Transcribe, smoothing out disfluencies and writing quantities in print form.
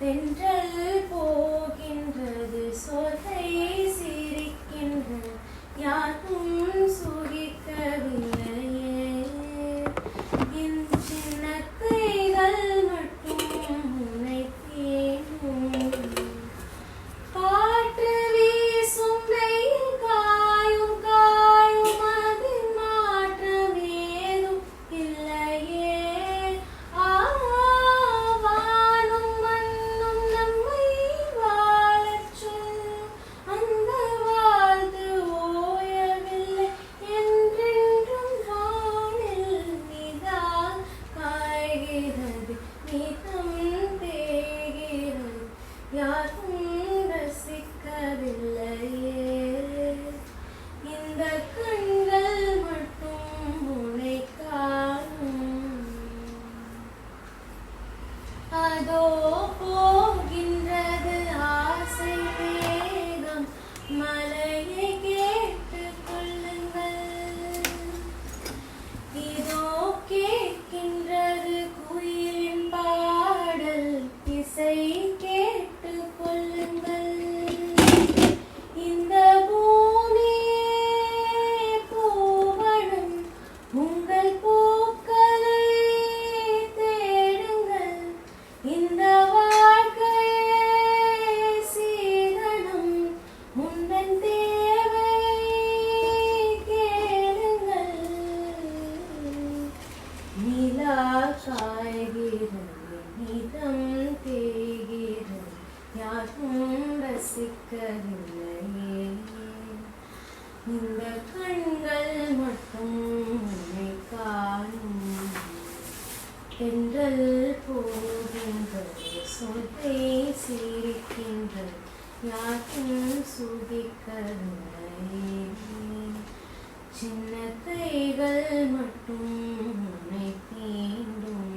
தென்றல் போகின்றது சொல்லை சிரிக்கின்றது யாரும் சுகிக்கவில்லையே என் சின்ன கைகள் மட்டும் உன்னை தேடும் காற்று வீசும் வெயில் காயும் காயும் அதில் மாற்றம் ஏதும் இல்லையே வானும் மண்ணும் நம்மை வாழச் சொல்லும் அந்த வாழ்த்து ஓயவில்லை என்றென்றும் வானில் நீதான் காய்கிறது நீதம் தேய்கிறது யாரும் ரசிக்கவில்லையே இந்த கண்கள் மட்டும் உன்னை காணும் அதோ போகின்றது ஆசை வேகம் மலையை கேட்டுக் கொள்ளுங்கள் இதோ கேட்கின்றது குயிலின் பாடல் இசை கேட்டுக் கொள்ளுங்கள் இந்த பூமியே பூவனம் உங்கள் பூக்களை தேடுங்கள் இந்த வாழ்க்கையே சீதனம் உந்தன் தேவையை கேளுங்கள் நிலா காய்கிறது நிதம் தேய்கிறது யாரும் ரசிக்கவில்லையே இந்த கண்கள் மட்டும் உன்னை காணும் தென்றல் போகின்றது சொல்லை சிரிக்கின்றது யாரும் சுகிக்கவில்லையே சின்ன கைகள் மட்டும் உன்னை தீண்டும்